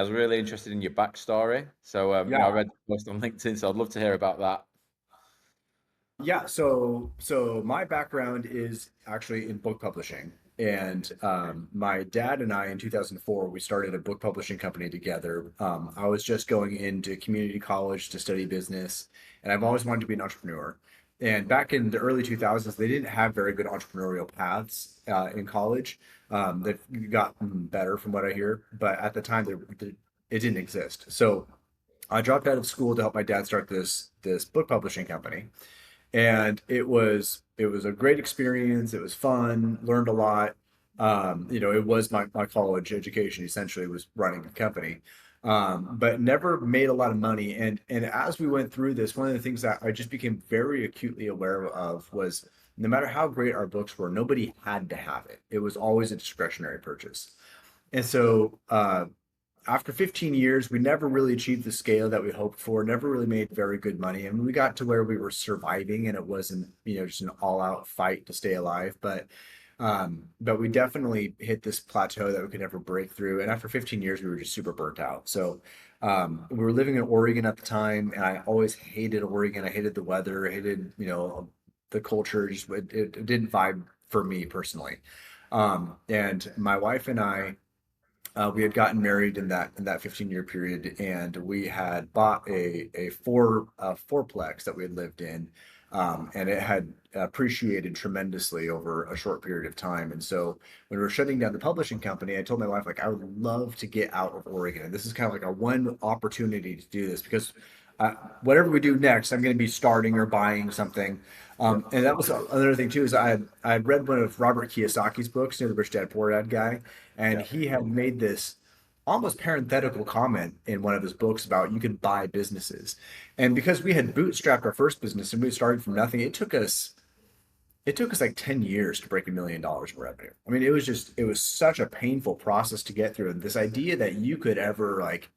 I was really interested in your backstory. So, I Yeah. read the post on LinkedIn, so I'd love to hear about that. Yeah, so my background is actually in book publishing, and my dad and I in 2004 we started a book publishing company together. I was just going into community college to study business, and I've always wanted to be an entrepreneur. And back in the early 2000s, they didn't have very good entrepreneurial paths in college. They've gotten better from what I hear, but at the time, it didn't exist. So I dropped out of school to help my dad start this book publishing company, and it was a great experience. It was fun, learned a lot. It was my college education essentially was running a company, but never made a lot of money. And as we went through this, one of the things that I just became very acutely aware of was no matter how great our books were, nobody had to have it. It was always a discretionary purchase. And so after 15 years, we never really achieved the scale that we hoped for, never really made very good money. I mean, we got to where we were surviving and it wasn't, just an all-out fight to stay alive. But we definitely hit this plateau that we could never break through. And after 15 years, we were just super burnt out. So we were living in Oregon at the time, and I always hated Oregon. I hated the weather, I hated, the culture. Just it didn't vibe for me personally. And my wife and I we had gotten married in that 15-year period, and we had bought a fourplex that we had lived in, and it had appreciated tremendously over a short period of time. And so when we were shutting down the publishing company, I told my wife like I would love to get out of Oregon, and this is kind of like a one opportunity to do this because whatever we do next, I'm going to be starting or buying something. Yep. And that was another thing too, is I had read one of Robert Kiyosaki's books, the Rich Dad Poor Dad guy, and Yeah. he had made this almost parenthetical comment in one of his books about you could buy businesses. And because we had bootstrapped our first business and we started from nothing, it took us like 10 years to break $1 million in revenue. I mean, it was such a painful process to get through. And this idea that you could ever like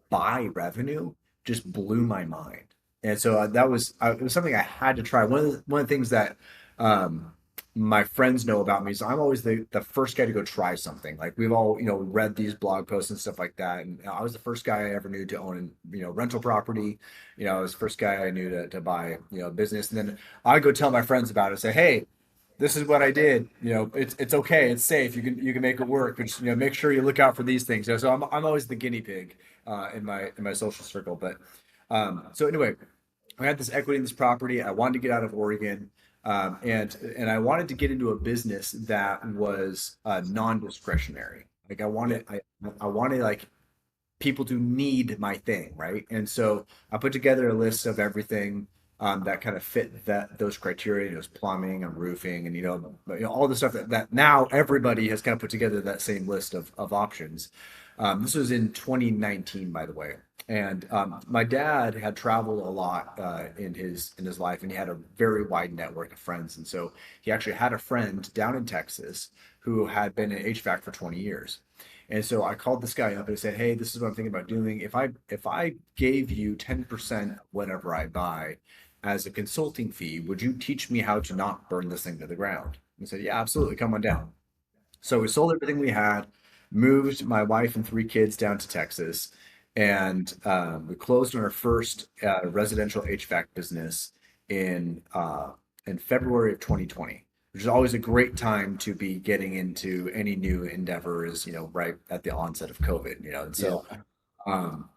buy revenue just blew my mind. And so it was something I had to try. One of the things that um, my friends know about me is I'm always the first guy to go try something. Like we've all, read these blog posts and stuff like that. And I was the first guy I ever knew to own, rental property. I was the first guy I knew to buy, a business. And then I go tell my friends about it, say, hey, this is what I did. It's okay. It's safe. You can make it work. But just, make sure you look out for these things. So I'm always the guinea pig in my social circle. But so anyway, I had this equity in this property. I wanted to get out of Oregon, and I wanted to get into a business that was non-discretionary. Like Yeah. I wanted like people to need my thing, right? And so I put together a list of everything that kind of fit those criteria. It was plumbing and roofing, and all the stuff that now everybody has kind of put together that same list of options. This was in 2019, by the way. And my dad had traveled a lot in his life, and he had a very wide network of friends. And so he actually had a friend down in Texas who had been in HVAC for 20 years. And so I called this guy up and I said, "Hey, this is what I'm thinking about doing. If I gave you 10% of whatever I buy as a consulting fee, would you teach me how to not burn this thing to the ground?" And he said, "Yeah, absolutely. Come on down." So we sold everything we had, moved my wife and three kids down to Texas, and we closed on our first residential HVAC business in uh, in February of 2020, which is always a great time to be getting into any new endeavors, right at the onset of COVID, and Yeah. um,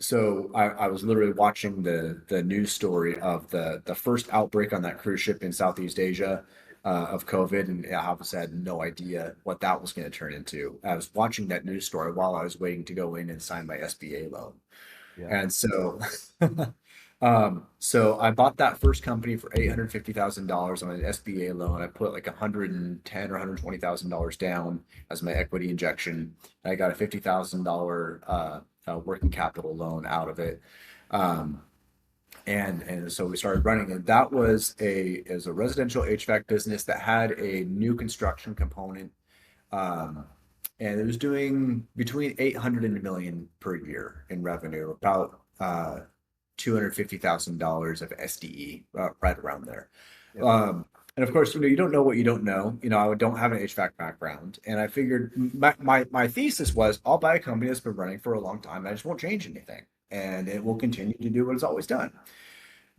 so I was literally watching the news story of the first outbreak on that cruise ship in Southeast Asia of COVID, and I obviously had no idea what that was going to turn into. I was watching that news story while I was waiting to go in and sign my SBA loan, Yeah. and so I bought that first company for $850,000 on an SBA loan. I put like 110 or $120,000 down as my equity injection. I got a $50,000 working capital loan out of it. Um, and so we started running it. That was a residential HVAC business that had a new construction component. Um, and it was doing between 800 and a million per year in revenue, about $250,000 of SDE, right around there. Yep. Um, And of course, you don't know what you don't know. I don't have an HVAC background, and I figured my thesis was I'll buy a company that's been running for a long time. I just won't change anything, and it will continue to do what it's always done.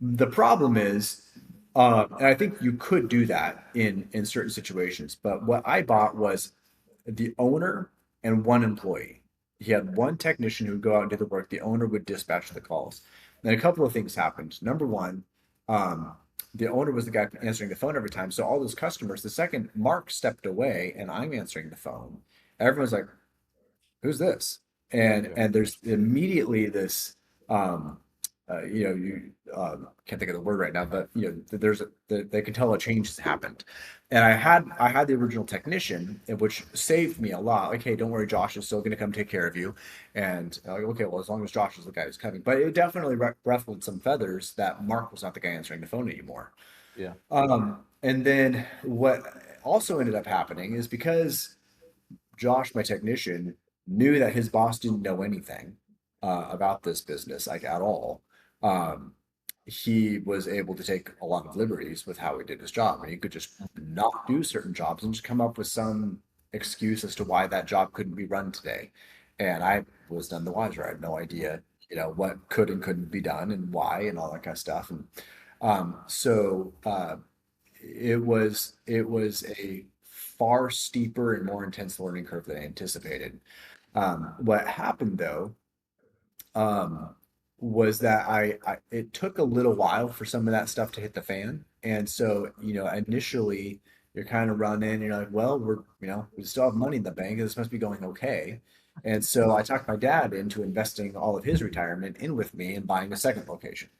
The problem is, and I think you could do that in certain situations, but what I bought was the owner and one employee. He had one technician who would go out and do the work. The owner would dispatch the calls. And a couple of things happened. Number one, um, the owner was the guy answering the phone every time. So all those customers, the second Mark stepped away and I'm answering the phone, everyone's like, "Who's this?" And there's immediately this, um, you can't think of the word right now, but they can tell a change has happened. And I had the original technician, which saved me a lot. Like, hey, don't worry, Josh is still going to come take care of you. And like, okay, well, as long as Josh is the guy who's coming, but it definitely ruffled some feathers that Mark was not the guy answering the phone anymore. Yeah. And then what also ended up happening is because Josh, my technician, knew that his boss didn't know anything about this business, like at all. Um, he was able to take a lot of liberties with how he did his job, and he could just not do certain jobs and just come up with some excuse as to why that job couldn't be run today. And I was none the wiser. I had no idea, what could and couldn't be done and why and all that kind of stuff. And it was a far steeper and more intense learning curve than I anticipated. What happened though, um, was that it took a little while for some of that stuff to hit the fan. And so, initially you're kind of running, you're like, well, we still have money in the bank. This must be going okay. And so I talked my dad into investing all of his retirement in with me and buying a second location.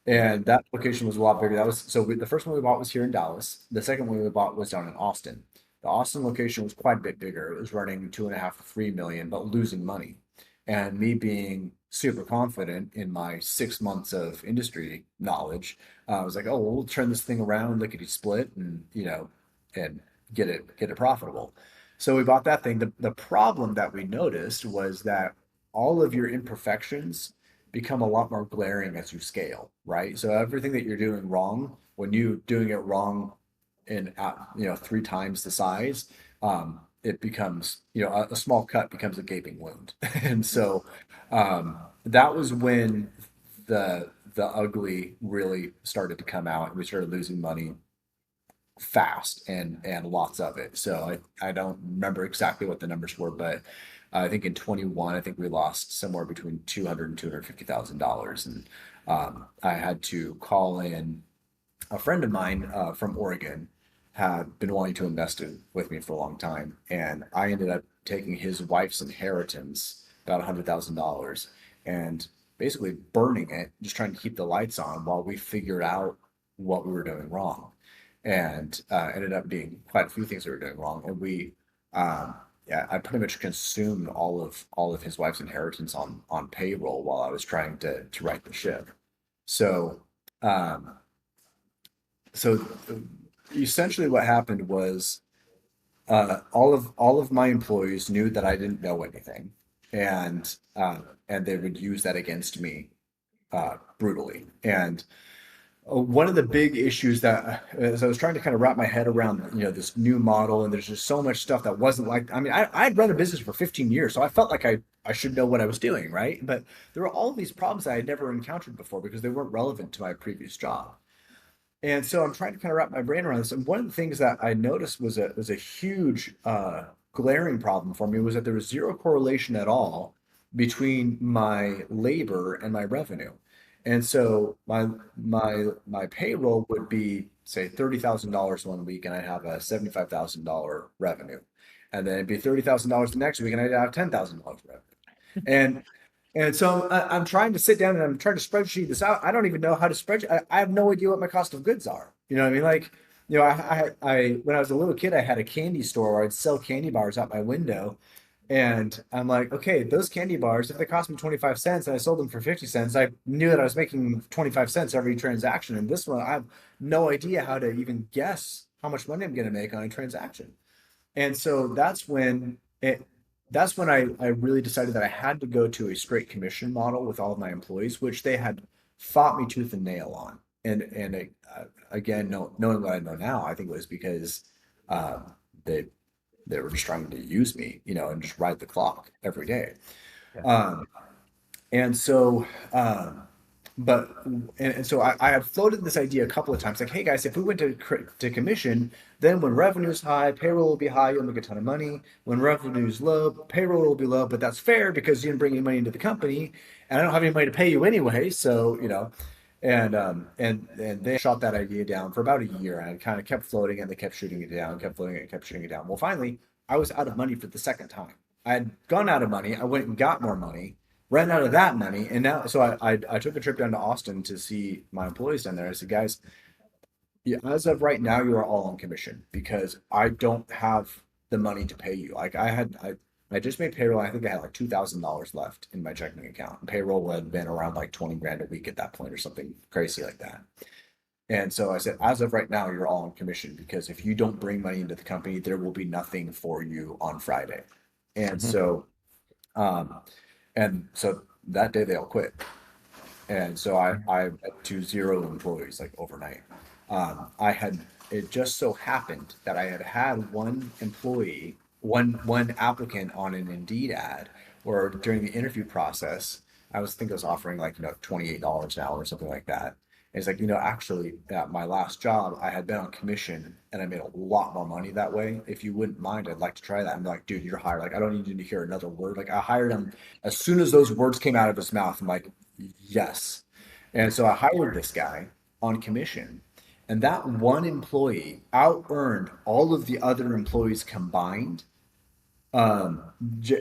And that location was a lot bigger. The first one we bought was here in Dallas. The second one we bought was down in Austin. The Austin location was quite a bit bigger. It was running 2.5 to 3 million, but losing money. And me being super confident in my 6 months of industry knowledge, I was like, oh, well, we'll turn this thing around, lickety split, and and get it profitable. So we bought that thing. The problem that we noticed was that all of your imperfections become a lot more glaring as you scale, right? So everything that you're doing wrong, when you doing it wrong in 3 times the size, it becomes, a small cut becomes a gaping wound. And so that was when the ugly really started to come out, and we started losing money fast and lots of it. So I don't remember exactly what the numbers were, but I think in 21, I think we lost somewhere between 200 and $250,000. And I had to call in a friend of mine from Oregon, had been wanting to invest with me for a long time. And I ended up taking his wife's inheritance, about $100,000, and basically burning it, just trying to keep the lights on while we figured out what we were doing wrong. And ended up being quite a few things we were doing wrong. And yeah, I pretty much consumed all of his wife's inheritance on payroll while I was trying to right the ship. So um, so essentially what happened was all of my employees knew that I didn't know anything, and they would use that against me brutally. And one of the big issues that, as I was trying to kind of wrap my head around, this new model, and there's just so much stuff that wasn't like, I mean, I'd run a business for 15 years, so I felt like I should know what I was doing, right? But there were all of these problems that I had never encountered before because they weren't relevant to my previous job. And so I'm trying to kind of wrap my brain around this. And one of the things that I noticed was a huge glaring problem for me was that there was zero correlation at all between my labor and my revenue. And so my payroll would be, say, $30,000 one week, and I'd have a $75,000 revenue. And then it'd be $30,000 the next week, and I'd have $10,000 revenue. And so I'm trying to sit down and I'm trying to spreadsheet this out. I don't even know how to spreadsheet. I have no idea what my cost of goods are. You know what I mean? Like, I when I was a little kid, I had a candy store where I'd sell candy bars out my window. And I'm like, okay, those candy bars, if they cost me 25 cents and I sold them for 50 cents, I knew that I was making 25 cents every transaction. And this one, I have no idea how to even guess how much money I'm going to make on a transaction. And so that's when I really decided that I had to go to a straight commission model with all of my employees, which they had fought me tooth and nail on. Again, knowing what I know now, I think it was because um, they they were just trying to use me, and just ride the clock every day. Yeah. Um, and so, um, but and so I have floated this idea a couple of times, like, hey guys, if we went to commission, then when revenue's high, payroll will be high, you'll make a ton of money. When revenue's low, payroll will be low, but that's fair because you didn't bring any money into the company, and I don't have any money to pay you anyway. So, and they shot that idea down for about a year, and I kind of kept floating, and they kept shooting it down, kept floating it, kept shooting it down. Well, finally, I was out of money for the second time. I had gone out of money. I went and got more money, ran out of that money, and now so I took a trip down to Austin to see my employees down there. I said, guys, yeah, as of right now, you are all on commission because I don't have the money to pay you. Like I just made payroll. I think I had like $2,000 left in my checking account. And payroll had been around like 20 grand a week at that point or something crazy like that. And so I said, as of right now, you're all on commission because if you don't bring money into the company, there will be nothing for you on Friday. And Mhm. so, um, and so that day they all quit. And so I went to zero employees like overnight. I had it just so happened that I had one employee, one applicant on an Indeed ad, or during the interview process, I think I was offering like $28 an hour or something like that. And it's like, actually, at my last job, I had been on commission and I made a lot more money that way. If you wouldn't mind, I'd like to try that. I'm like, dude, you're hired. Like, I don't need you to hear another word. Like, I hired him as soon as those words came out of his mouth. I'm like, yes. And so I hired this guy on commission, and that one employee out earned all of the other employees combined. Um,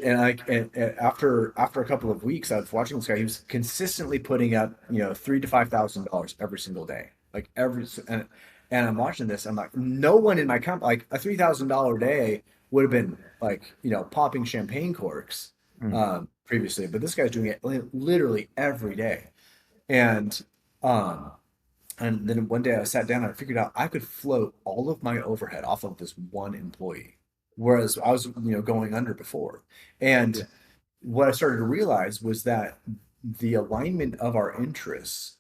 and after a couple of weeks, I was watching this guy. He was consistently putting up, $3,000 to $5,000 every single day, like and I'm watching this. I'm like, no one in my company, like a $3,000 day would have been like, popping champagne corks, Mm. previously, but this guy's doing it literally every day. And um, and then one day I sat down and I figured out I could float all of my overhead off of this one employee, whereas I was, going under before. Yeah. And what I started to realize was that the alignment of our interests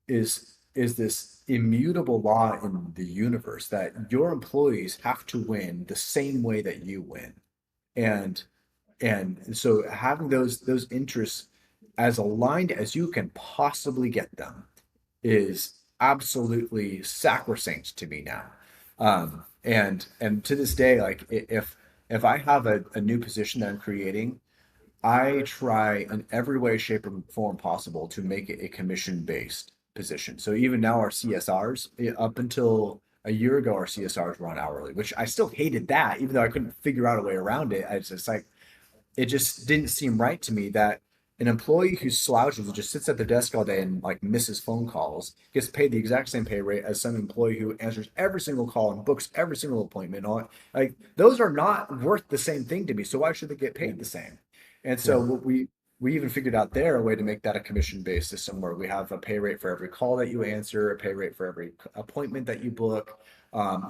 is this immutable law in the universe that your employees have to win the same way that you win. And and so having those interests as aligned as you can possibly get them is absolutely sacrosanct to me now. And to this day, like if I have a new position that I'm creating, I try in every way, shape, or form possible to make it a commission-based position. So even now, our CSRs, up until a year ago, our CSRs were on hourly, which I still hated that, even though I couldn't figure out a way around it. I was just like, it just didn't seem right to me that an employee who slouches and just sits at their desk all day and like misses phone calls gets paid the exact same pay rate as some employee who answers every single call and books every single appointment. Like those are not worth the same thing to me. So why should they get paid the same? And Yeah. so what we even figured out there a way to make that a commission based system where we have a pay rate for every call that you answer, a pay rate for every appointment that you book.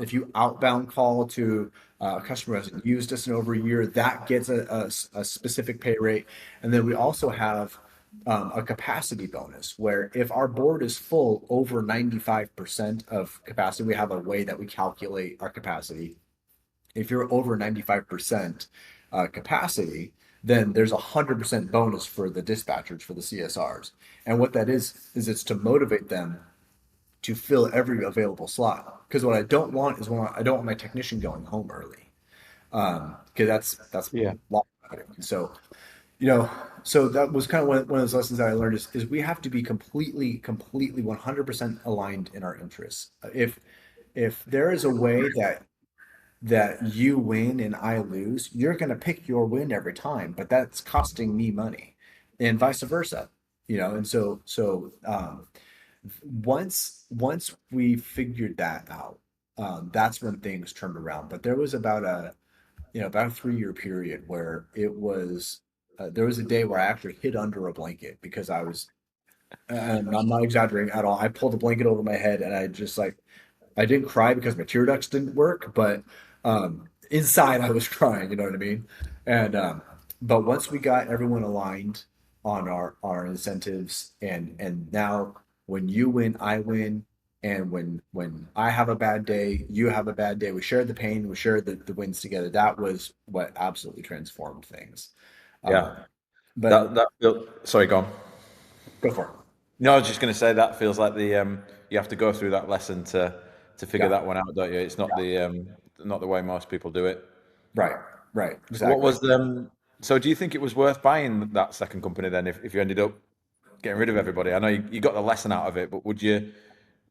If you outbound call to a customer who hasn't used us in over a year, that gets a specific pay rate. And then we also have a capacity bonus where if our board is full over 95% of capacity, we have a way that we calculate our capacity. If you're over 95% capacity, then there's 100% bonus for the dispatchers, for the CSRs. And what that is it's to motivate them to fill every available slot. Because what I don't want is I don't want my technician going home early. Because that's Yeah. law. So, you know, so that was kind of one of those lessons that I learned is we have to be completely 100% aligned in our interests. If there is a way that you win and I lose, you're going to pick your win every time, but that's costing me money, and vice versa. And once we figured that out, that's when things turned around. But there was about a 3 year period where it was there was a day where I actually hid under a blanket because I was, and I'm not exaggerating at all. I pulled the blanket over my head and I just like I didn't cry because my tear ducts didn't work, but inside I was crying. You know what I mean? And but once we got everyone aligned on our incentives, and now when you win, I win. And when I have a bad day, you have a bad day. We share the pain, we share the wins together. That was what absolutely transformed things. Yeah. Um, but Sorry, go on. go for it. No, I was just going to say that feels like the you have to go through that lesson to figure Yeah, that one out, don't you? It's not the way most people do it. right, right, So what exactly. was the so do you think it was worth buying that second company then if you ended up getting rid of everybody? I know you got the lesson out of it, but would you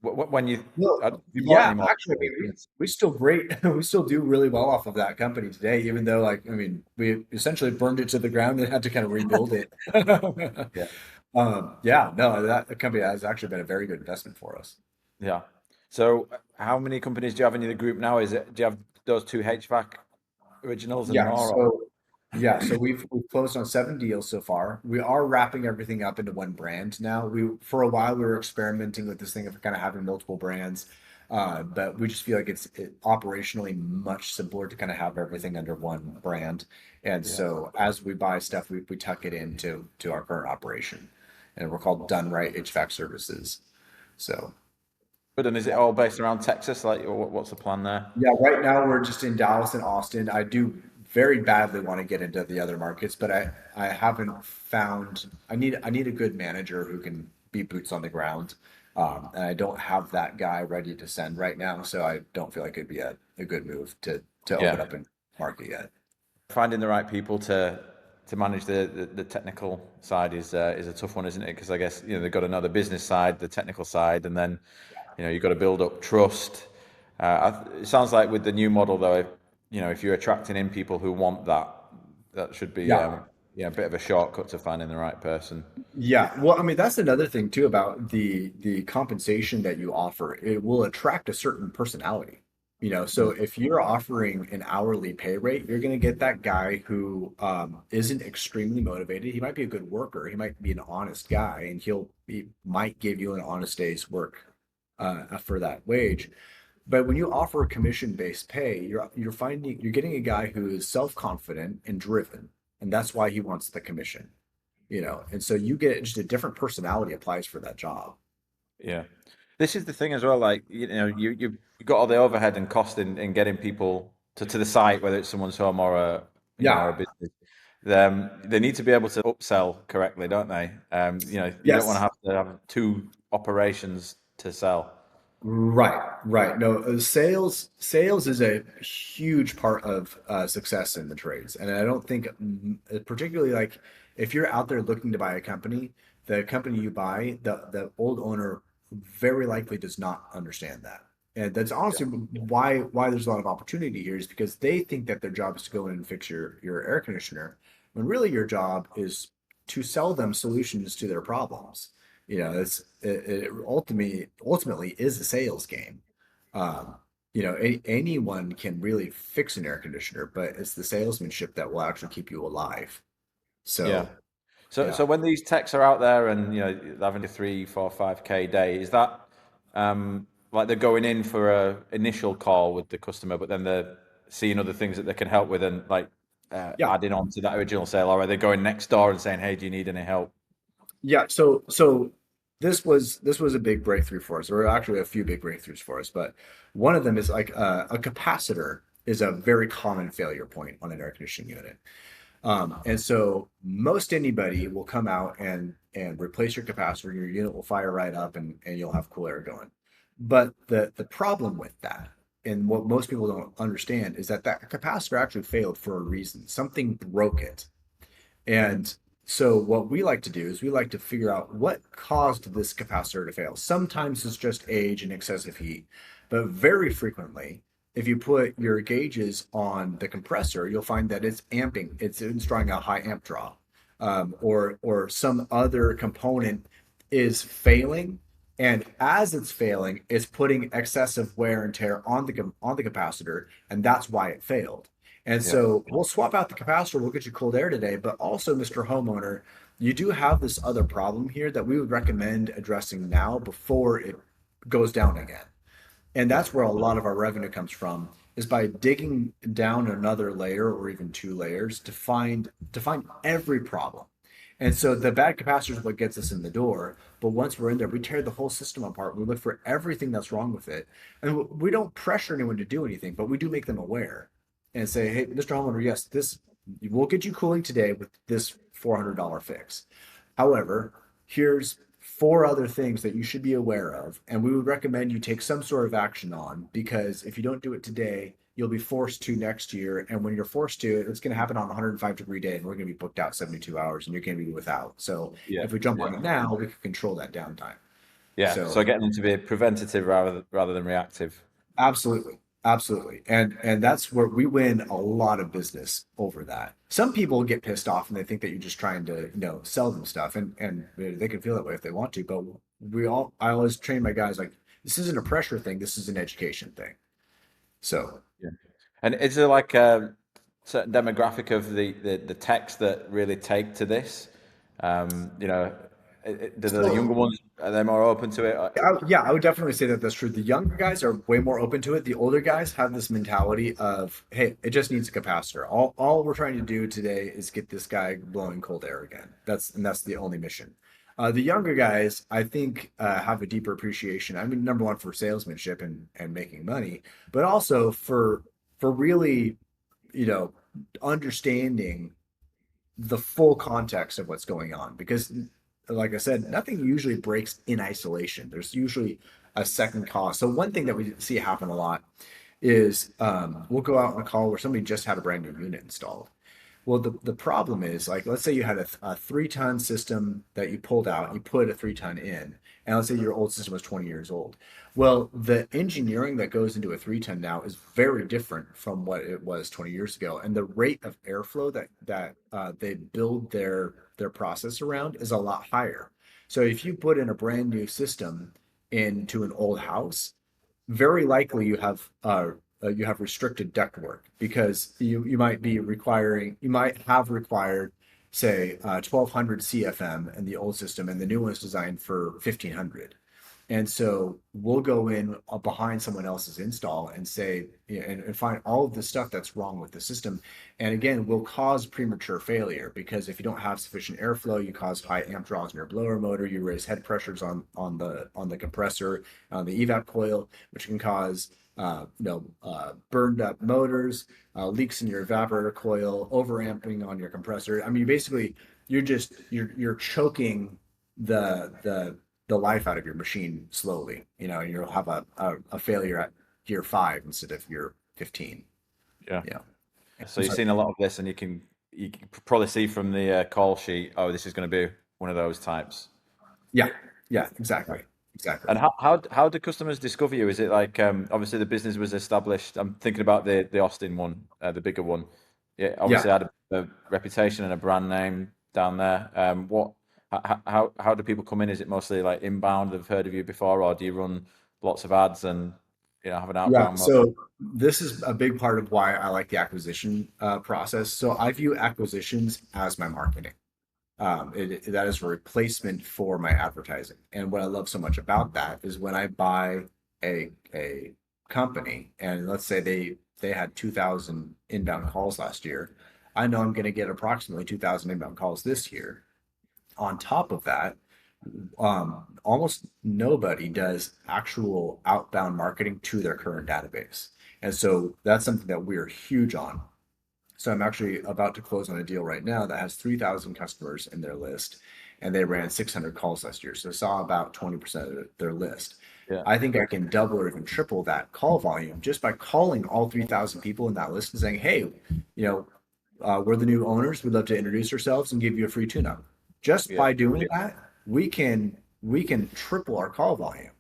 when you Well, have you bought yeah, any more actually, I mean, companies? we still great. We still do really well off of that company today, even though, like, I mean, we essentially burned it to the ground and had to kind of rebuild it. Yeah. Yeah, no, that company has actually been a very good investment for us. Yeah. So how many companies do you have in the group now? Do you have those two HVAC originals and Yeah, more? Or? so we've closed on 7 deals so far. We are wrapping everything up into one brand now. We for a while we were experimenting with this thing of kind of having multiple brands, but we just feel like it's operationally much simpler to kind of have everything under one brand. And Yeah. so as we buy stuff, we tuck it into to our current operation, and we're called Done Right HVAC Services. So. But then is it all based around Texas? Like, or what's the plan there? Yeah, right now we're just in Dallas and Austin. I do very badly want to get into the other markets, but I haven't found I need a good manager who can be boots on the ground. And I don't have that guy ready to send right now, so I don't feel like it'd be a good move to open Yeah. up and market yet. Finding the right people to manage the technical side is a tough one, isn't it? Because I guess they've got to know the business side, the technical side, and then you've got to build up trust. It sounds like with the new model though, if you're attracting in people who want that, that should be Yeah. a bit of a shortcut to finding the right person. Yeah, well, I mean that's another thing too about the compensation that you offer. It will attract a certain personality. So Mm. if you're offering an hourly pay rate, you're going to get that guy who isn't extremely motivated. He might be a good worker. He might be an honest guy, and he might give you an honest day's work for that wage. But when you offer commission-based pay, you're getting a guy who is self-confident and driven, and that's why he wants the commission. And so you get just a different personality applies for that job. Yeah, this is the thing as well. Like you got all the overhead and cost in getting people to the site, whether it's someone's home or or a Yeah. business. They need to be able to upsell correctly, don't they? You don't want Yes. to have two operations to sell. Right. Right. No, sales is a huge part of success in the trades, and I don't think, particularly like if you're out there looking to buy a company, the company you buy, the old owner very likely does not understand that. And that's honestly why there's a lot of opportunity here is because they think that their job is to go in and fix your air conditioner, when really your job is to sell them solutions to their problems. It ultimately is a sales game. Um, anyone can really fix an air conditioner, but it's the salesmanship that will actually keep you alive. Yeah. So, So yeah. when these techs are out there and having a 3, 4, 5K day, is that like they're going in for a initial call with the customer, but then they're seeing other things that they can help with and like Yeah. adding on to that original sale, or are they going next door and saying, "Hey, do you need any help?" Yeah, so this was a big breakthrough for us, or actually a few big breakthroughs for us. But one of them is like a capacitor is a very common failure point on an air conditioning unit. And so most anybody will come out and replace your capacitor, your unit will fire right up and you'll have cool air going. But the problem with that, and what most people don't understand, is that that capacitor actually failed for a reason. Something broke it. And so what we like to do is we like to figure out what caused this capacitor to fail. Sometimes it's just age and excessive heat, but very frequently, if you put your gauges on the compressor, you'll find that it's amping, it's drawing a high amp draw, or some other component is failing, and as it's failing, it's putting excessive wear and tear on the capacitor, and that's why it failed. And Yeah. so we'll swap out the capacitor, we'll get you cold air today, but also, Mr. Homeowner, you do have this other problem here that we would recommend addressing now before it goes down again. And Yeah. that's where a lot of our revenue comes from is by digging down another layer or even two layers to find every problem. And so the bad capacitor is what gets us in the door. But once we're in there, we tear the whole system apart. We look for everything that's wrong with it. And we don't pressure anyone to do anything, but we do make them aware and say, hey, Mr. Homeowner, yes, this we'll get you cooling today with this $400 fix. However, here's four other things that you should be aware of, and we would recommend you take some sort of action on, because if you don't do it today, you'll be forced to next year. And when you're forced to, it's going to happen on a 105-degree day, and we're going to be booked out 72 hours, and you're going to be without. So Yeah, if we jump yeah, on it now, we can control that downtime. yeah. So So getting them to be preventative rather than reactive. absolutely. Absolutely. And that's where we win a lot of business over that. Some people get pissed off and they think that you're just trying to, sell them stuff, and they can feel that way if they want to, but I always train my guys like, this isn't a pressure thing, this is an education thing. So Yeah. And is there like a certain demographic of the techs that really take to this? You know, do the so younger ones, are they more open to it? yeah, I would definitely say that that's true. The younger guys are way more open to it. The older guys have this mentality of, hey, it just needs a capacitor. All we're trying to do today is get this guy blowing cold air again. That's the only mission. The younger guys, I think, have a deeper appreciation. I mean, number one, for salesmanship and making money, but also for really, you know, understanding the full context of what's going on, because like I said, nothing usually breaks in isolation. There's usually a second cause. So one thing that we see happen a lot is we'll go out on a call where somebody just had a brand new unit installed. Well, the problem is, like, let's say you had a 3-ton system that you pulled out, you put a 3-ton in, and let's say your old system was 20 years old. Well, the engineering that goes into a 3-ton now is very different from what it was 20 years ago, and the rate of airflow that they build their process around is a lot higher. So if you put in a brand new system into an old house, very likely you have restricted ductwork, because you might have required, say, 1200 CFM in the old system, and the new one is designed for 1500. And so we'll go in behind someone else's install and say, and find all of the stuff that's wrong with the system. And again, will cause premature failure, because if you don't have sufficient airflow, you cause high amp draws in your blower motor, you raise head pressures on the compressor, on the evap coil, which can cause burned up motors, leaks in your evaporator coil, overamping on your compressor. I mean, basically, you're choking the life out of your machine slowly. And you'll have a failure at year 5 instead of year 15. Yeah. Yeah. So you've seen a lot of this, and you can probably see from the call sheet, oh, this is going to be one of those types. Yeah. Yeah. Exactly. Exactly. And how do customers discover you? Is it like obviously the business was established? I'm thinking about the Austin one, the bigger one. Yeah, obviously Yeah. had a reputation and a brand name down there. How do people come in? Is it mostly like inbound? They've heard of you before, or do you run lots of ads and have an Yeah, outbound mode? so this is a big part of why I like the acquisition process. So I view acquisitions as my marketing. That is a replacement for my advertising. And what I love so much about that is when I buy a company, and let's say they had 2,000 inbound calls last year, I know I'm going to get approximately 2,000 inbound calls this year. On top of that, almost nobody does actual outbound marketing to their current database. And so that's something that we're huge on. So I'm actually about to close on a deal right now that has 3,000 customers in their list, and they ran 600 calls last year. So saw about 20% of their list. Yeah, I think I can double or even triple that call volume just by calling all 3,000 people in that list and saying, hey, we're the new owners. We'd love to introduce ourselves and give you a free tune-up. Just yeah, by doing that, we can triple our call volume,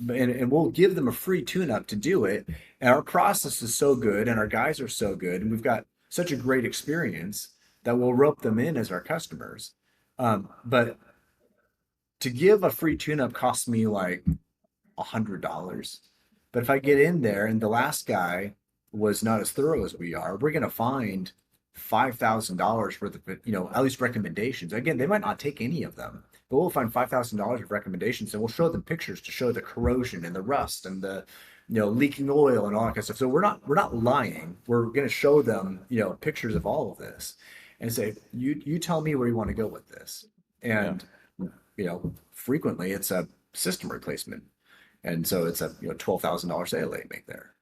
and we'll give them a free tune-up to do it. And our process is so good, and our guys are so good, and we've got such a great experience that we'll rope them in as our customers. But to give a free tune-up costs me like $100. But if I get in there and the last guy was not as thorough as we are, we're going to find $5,000 worth of, at least recommendations. Again, they might not take any of them, but we'll find $5,000 of recommendations, and we'll show them pictures to show the corrosion and the rust and the, leaking oil and all that kind of stuff. So we're not lying. We're going to show them, pictures of all of this. and say, you tell me where you want to go with this. Yeah. And frequently it's a system replacement, and so it's a $12,000 sale they make there.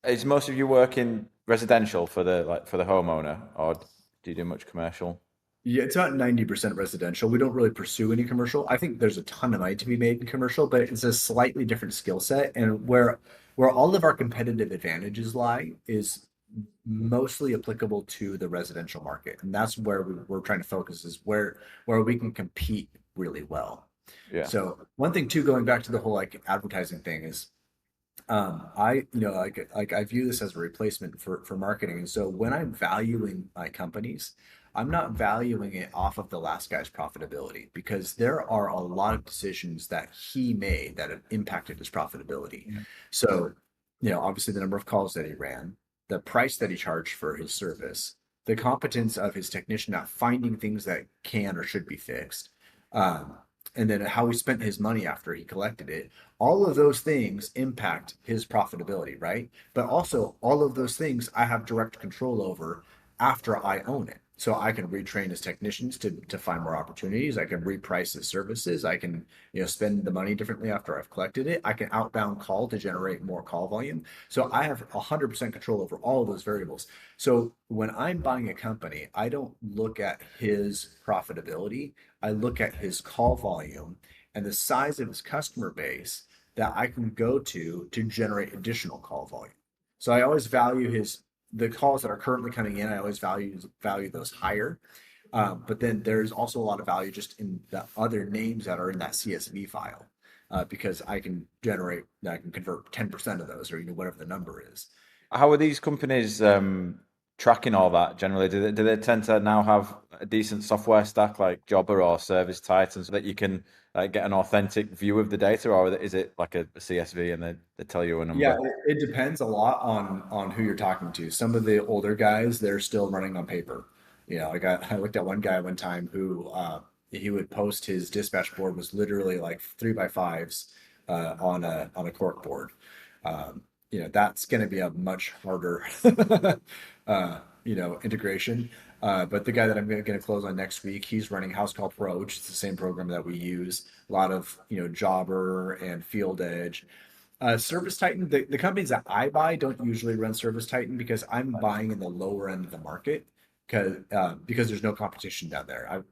Is most of your work in residential for the homeowner, or do you do much commercial? Yeah, it's about 90% residential. We don't really pursue any commercial. I think there's a ton of money to be made in commercial, but it's a slightly different skill set. And where all of our competitive advantages lie is mostly applicable to the residential market. And that's where we're trying to focus, is where we can compete really well. Yeah. So one thing too, going back to the whole like advertising thing, is I, I view this as a replacement for marketing. And so when I'm valuing my companies, I'm not valuing it off of the last guy's profitability, because there are a lot of decisions that he made that have impacted his profitability. So, obviously the number of calls that he ran, the price that he charged for his service, the competence of his technician at finding things that can or should be fixed, um, and then how he spent his money after he collected it. All of those things impact his profitability, right? But also, all of those things I have direct control over after I own it. So I can retrain his technicians to find more opportunities. I can reprice his services. I can, spend the money differently after I've collected it. I can outbound call to generate more call volume. So I have 100% control over all of those variables. So when I'm buying a company, I don't look at his profitability. I look at his call volume and the size of his customer base that I can go to generate additional call volume. So I always value the calls that are currently coming in. I always value those higher. But then there's also a lot of value just in the other names that are in that CSV file, because I can convert 10% of those, or whatever the number is. How are these companies tracking all that generally? Do they tend to now have a decent software stack like Jobber or Service Titan, so that you can get an authentic view of the data, or is it like a CSV and they tell you a Yeah, number? it depends a lot on who you're talking to. Some of the older guys, they're still running on paper. I looked at one guy one time who he would post his dispatch board was literally like 3x5s on a cork board. That's going to be a much harder integration. But the guy that I'm going to close on next week, he's running House Call Pro, which is the same program that we use. A lot of Jobber and Field Edge. Service Titan, the companies that I buy don't usually run Service Titan, because I'm buying in the lower end of the market, because there's no competition down there.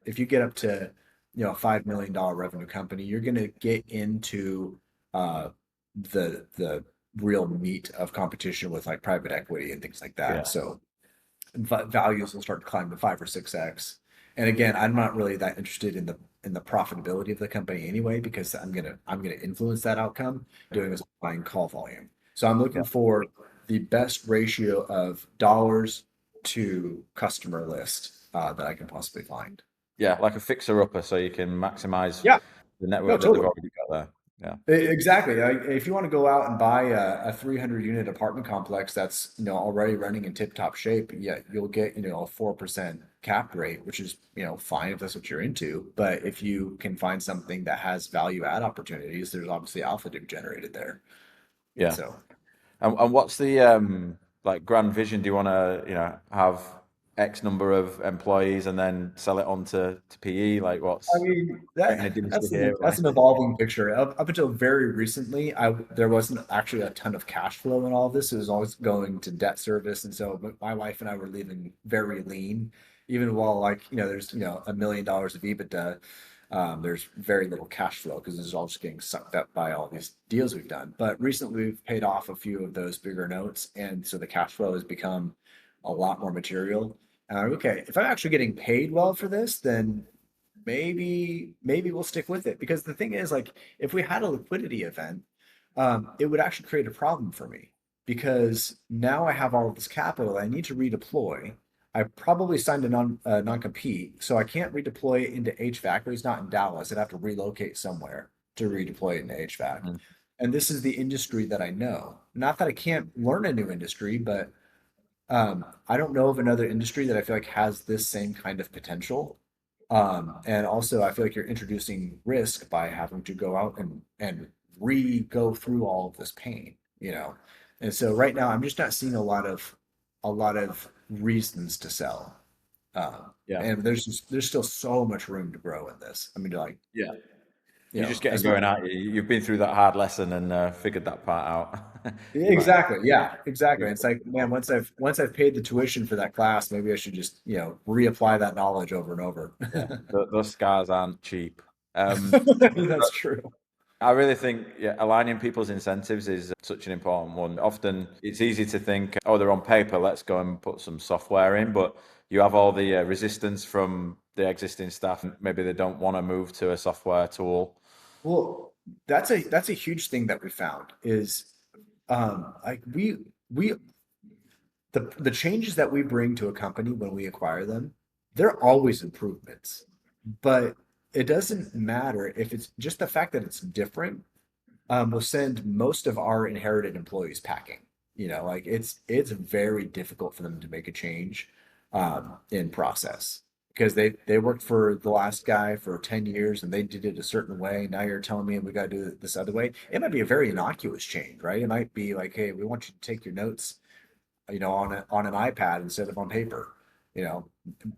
If you get up to $5 million revenue company, you're going to get into the real meat of competition with like private equity and things like that. Yeah. So values will start to climb to 5 or 6x. And again, I'm not really that interested in the profitability of the company anyway, because I'm gonna influence that outcome doing is buying call volume. So I'm looking Yeah. for the best ratio of dollars to customer list that I can possibly find. Yeah, like a fixer-upper, so you can maximize Yeah, the no, network that they've totally. already got there. Yeah. Exactly. If you want to go out and buy a 300 unit apartment complex that's already running in tip top shape, yeah, you'll get a 4% cap rate, which is fine if that's what you're into. But if you can find something that has value add opportunities, there's obviously alpha to be generated there. Yeah. So And what's the like grand vision? Do you want to, have X number of employees and then sell it on to PE? Like I what's mean creating a dynasty here? that's an evolving picture. Up until very recently, there wasn't actually a ton of cash flow in all of this. It was always going to debt service, and so my wife and I were living very lean. Even while there's $1 million of EBITDA, there's very little cash flow because it's all just getting sucked up by all these deals we've done. But recently, we've paid off a few of those bigger notes, and so the cash flow has become a lot more material. Okay, if I'm actually getting paid well for this, then maybe we'll stick with it, because the thing is, like, if we had a liquidity event, it would actually create a problem for me, because now I have all of this capital I need to redeploy. I probably signed a non-compete, so I can't redeploy it into HVAC, or he's not in Dallas. I'd have to relocate somewhere to redeploy it into HVAC. Mhm. And this is the industry that I know. Not that I can't learn a new industry, but I don't know of another industry that I feel like has this same kind of potential. And also, I feel like you're introducing risk by having to go out and re-go through all of this pain. And so right now, I'm just not seeing a lot of reasons to sell. Yeah. And there's still so much room to grow in this. I mean, like, Yeah. you You're know, just getting as much. going out. You've been through that hard lesson and figured that part out. You might Exactly. Yeah, exactly. move It's like, man, on. once I've paid the tuition for that class, maybe I should just, reapply that knowledge over and over. Yeah, those scars aren't cheap. Um, That's true. I really think aligning people's incentives is such an important one. Often it's easy to think, oh, they're on paper, let's go and put some software in, but you have all the resistance from the existing staff. Maybe they don't want to move to a software tool. Well, that's a huge thing that we found is like we the changes that we bring to a company when we acquire them, they're always improvements. But it doesn't matter if it's just the fact that it's different, will send most of our inherited employees packing. Like it's very difficult for them to make a change in process because they worked for the last guy for 10 years and they did it a certain way. Now you're telling me we got to do it this other way. It might be a very innocuous change, right? It might be like, hey, we want you to take your notes, on an iPad instead of on paper, you know,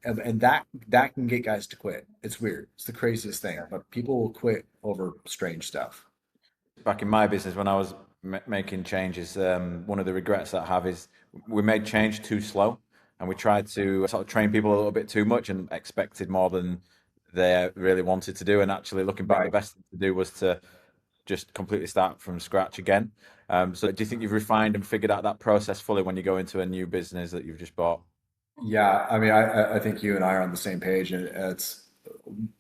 and that can get guys to quit. It's weird. It's the craziest thing, but people will quit over strange stuff. Back in my business, when I was making changes, one of the regrets that I have is we made change too slow, and we tried to sort of train people a little bit too much and expected more than they really wanted to do. And actually, looking back, the Right. best thing to do was to just completely start from scratch again. So, do you think you've refined and figured out that process fully when you go into a new business that you've just bought? Yeah, I mean, I think you and I are on the same page, and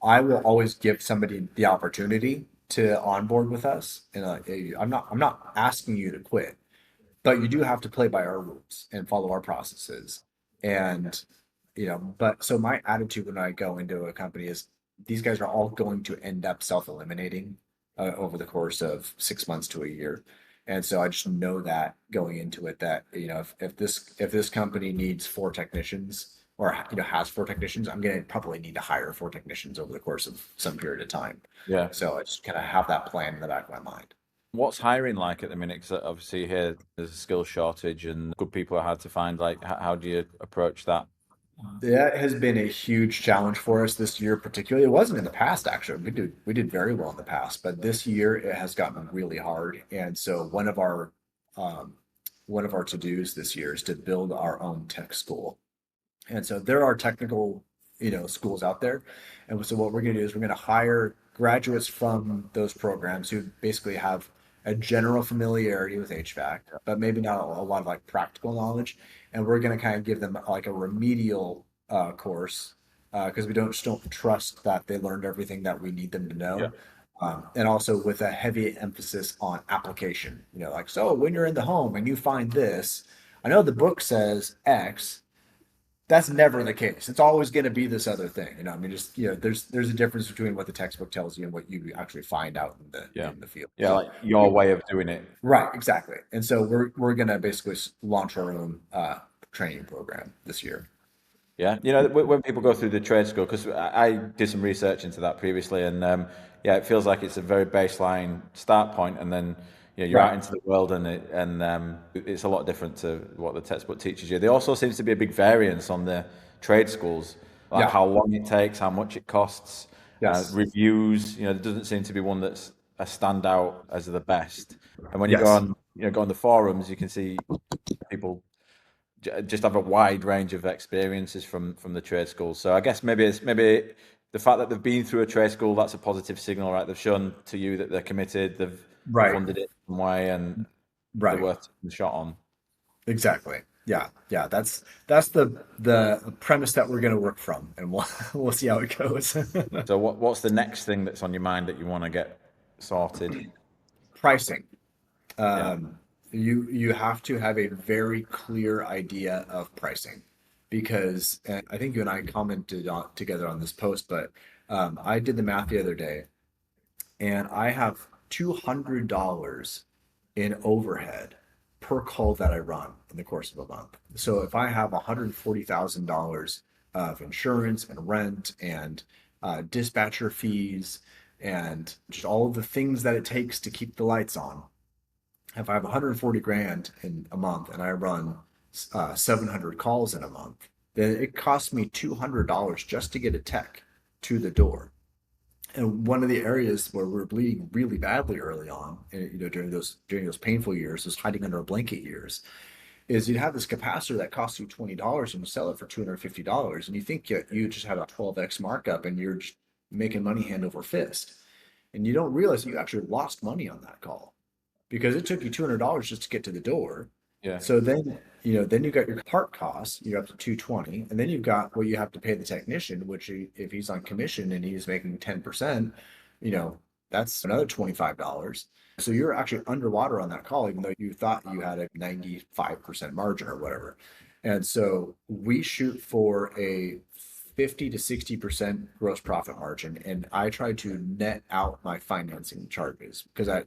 I will always give somebody the opportunity to onboard with us, and I'm not asking you to quit, but you do have to play by our rules and follow our processes. And, but so my attitude when I go into a company is these guys are all going to end up self-eliminating over the course of 6 months to a year. And so I just know that going into it that, if this company needs four technicians or, has four technicians, I'm going to probably need to hire four technicians over the course of some period of time. Yeah. So I just kind of have that plan in the back of my mind. What's hiring like at the minute? Because obviously here there's a skill shortage and good people are hard to find. Like, how do you approach that? That has been a huge challenge for us this year, particularly. It wasn't in the past, actually. We did very well in the past, but this year it has gotten really hard. And so um, one of our to-dos this year is to build our own tech school. And so there are technical, schools out there. And so what we're going to do is we're going to hire graduates from those programs who basically have a general familiarity with HVAC, but maybe not a lot of like practical knowledge. And we're going to kind of give them like a remedial course because we just don't trust that they learned everything that we need them to Yeah. know. And also with a heavy emphasis on application, like, so when you're in the home and you find this, I know the book says X, that's never the case. It's always going to be this other thing. I mean, just there's a difference between what the textbook tells you and what you actually find out in the Yeah. in the field. Yeah, like your way of doing it. Right, exactly. And so we're going to basically launch our own training program this year. Yeah, when people go through the trade school, because I did some research into that previously, and yeah, it feels like it's a very baseline start point, and then you're out Right. into the world, and it's a lot different to what the textbook teaches you. There also seems to be a big variance on the trade schools, like Yeah. how long it takes, how much it costs, Yes. reviews. There doesn't seem to be one that's a standout as the best. And when you go Yes. on, go on the forums, you can see people just have a wide range of experiences from the trade schools. So I guess maybe the fact that they've been through a trade school, that's a positive signal, right? They've shown to you that they're committed, they've Right. funded it some way, and they're Right. worth taking the shot on. Exactly. Yeah. Yeah. That's the premise that we're going to work from, and we'll see how it goes. So what's the next thing that's on your mind that you want to get sorted? Pricing. Yeah, um, you have to have a very clear idea of pricing because and I think you and I commented together on this post, but I did the math the other day and I have $200 in overhead per call that I run in the course of a month. So if I have $140,000 of insurance and rent and dispatcher fees and just all of the things that it takes to keep the lights on, if I have 140 grand in a month and I run 700 calls in a month, then it cost me $200 just to get a tech to the door. And one of the areas where we were bleeding really badly early on, during those painful years, those hiding under a blanket years, is you'd have this capacitor that costs you $20 and you sell it for $250, and you think you just have a 12x markup and you're just making money hand over fist, and you don't realize you actually lost money on that call because it took you $200 just to get to the door. Yeah. So then you got your part costs, you're up to 220, and then you've got what you have to pay the technician, which if he's on commission and he's making 10%, that's another $25. So you're actually underwater on that call, even though you thought you had a 95% margin or whatever. And so we shoot for a 50 to 60% gross profit margin, and I try to net out my financing charges because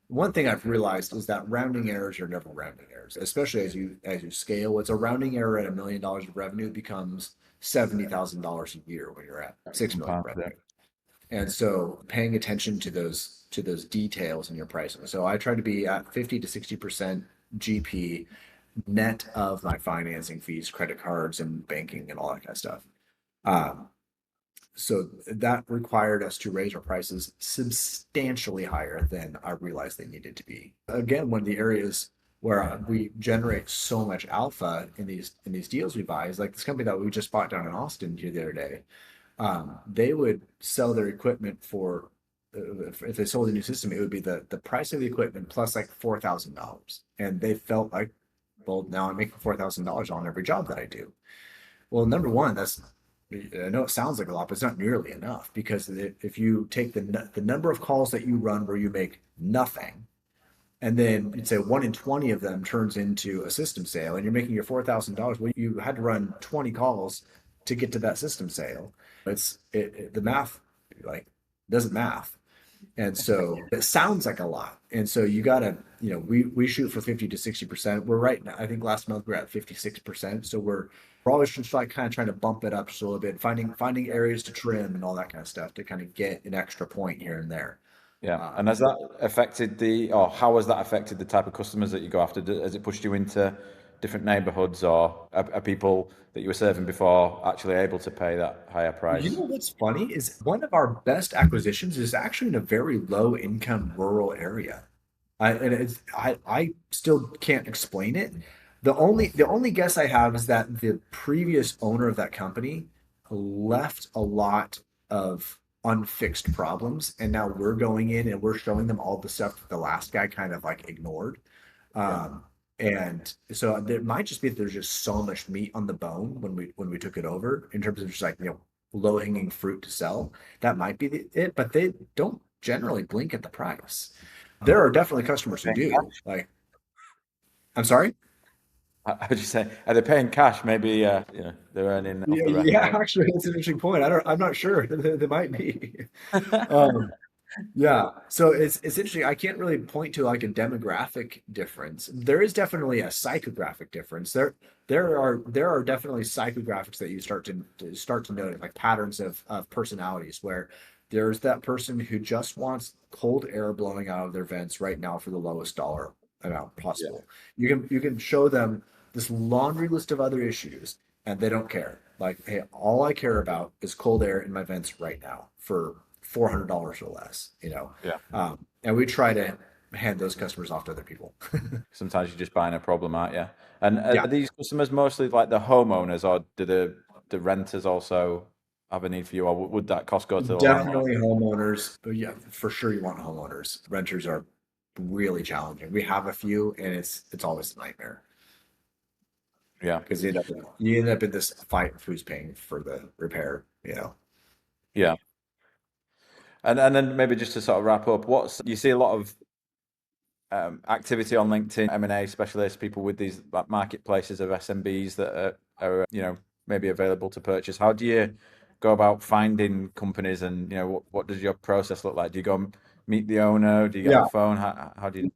one thing I've realized is that rounding errors are never rounding errors, especially as you scale. It's a rounding error at $1 million of revenue becomes $70,000 a year when you're at 6 million revenue. And so paying attention to those details in your pricing. So I try to be at 50 to 60% GP net of my financing fees, credit cards, and banking and all that kind of stuff. So that required us to raise our prices substantially higher than I realized they needed to be. Again, one of the areas where we generate so much alpha in these deals we buy is like this company that we just bought down in Austin here the other day. They would sell their equipment for if they sold a new system, it would be the price of the equipment plus like $4,000, and they felt like, well, now I'm making $4,000 on every job that I do. Well, number one, I know it sounds like a lot, but it's not nearly enough because if you take the number of calls that you run where you make nothing, and then you'd say 1 in 20 of them turns into a system sale, and you're making your $4,000. Well, you had to run 20 calls to get to that system sale. The math like doesn't math, and so it sounds like a lot. And so you gotta, we shoot for 50 to 60%. We're right now, I think last month we're at 56%. So we're always just like kind of trying to bump it up just a little bit, finding areas to trim and all that kind of stuff to kind of get an extra point here and there. Yeah. And has that affected or how has that affected the type of customers that you go after? Has it pushed you into different neighborhoods, or are people that you were serving before actually able to pay that higher price? You know what's funny is one of our best acquisitions is actually in a very low income rural area. I still can't explain it. The only guess I have is that the previous owner of that company left a lot of unfixed problems, and now we're going in and we're showing them all the stuff that the last guy kind of like ignored. Yeah. And so it might just be that there's just so much meat on the bone when we took it over in terms of just like, low hanging fruit to sell. That might be it, but they don't generally blink at the price. There are definitely customers who do. Like, I'm sorry? I would just say, are they paying cash? Maybe, they're earning off the rest. Yeah, actually, it's an interesting point. I'm not sure. They might be. Um, Yeah, so it's interesting. I can't really point to like a demographic difference. There is definitely a psychographic difference. There are definitely psychographics that you start to notice, like patterns of personalities, where there's that person who just wants cold air blowing out of their vents right now for the lowest dollar amount Yeah. possible. You can show them this laundry list of other issues, and they don't care. Like, hey, all I care about is cold air in my vents right now for $400 or less, Yeah. and we try to hand those customers off to other people. Sometimes you're just buying a problem, aren't you? And Yeah, are these customers mostly like the homeowners, or do the renters also have a need for you, or would that cost go to the landlord? definitely homeowners. But yeah, for sure you want homeowners. Renters are really challenging. We have a few, and it's always a nightmare Yeah. because you end up in this fight of who's paying for the repair. Yeah. And then maybe just to sort of wrap up, you see a lot of activity on LinkedIn, M&A specialists, people with these like marketplaces of SMBs that are maybe available to purchase. How do you go about finding companies, and what does your process look like? Do you go and meet the owner? Do you get on Yeah, the phone? How do you?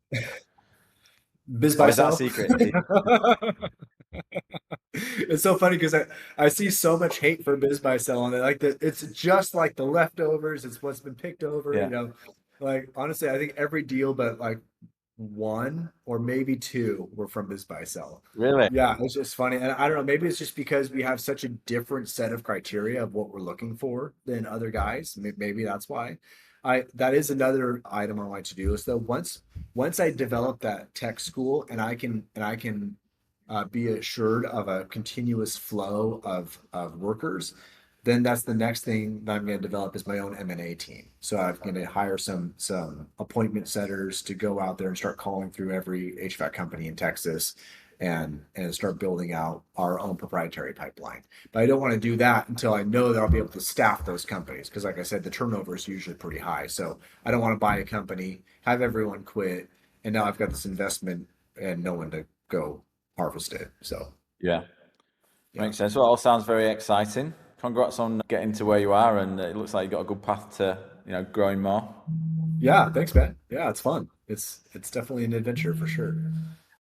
biz Or buy is that a sell. secret? It's so funny because I see so much hate for biz buy sell on it. Like it's just like the leftovers. It's what's been picked over. Yeah. Like honestly, I think every deal, but like one or maybe two were from this buy sell. Really? Yeah, it's just funny. And I don't know, maybe it's just because we have such a different set of criteria of what we're looking for than other guys. Maybe that's why. That is another item on my to-do list though. Once I develop that tech school and I can be assured of a continuous flow of workers, then that's the next thing that I'm going to develop is my own M&A team. So I'm going to hire some appointment setters to go out there and start calling through every HVAC company in Texas and start building out our own proprietary pipeline. But I don't want to do that until I know that I'll be able to staff those companies because like I said, the turnover is usually pretty high. So I don't want to buy a company, have everyone quit, and now I've got this investment and no one to go harvest it. So Yeah, yeah. makes sense. Well, it all sounds very exciting. Congrats on getting to where you are, and it looks like you've got a good path to, growing more. Yeah, thanks, man. Yeah, it's fun. It's definitely an adventure for sure.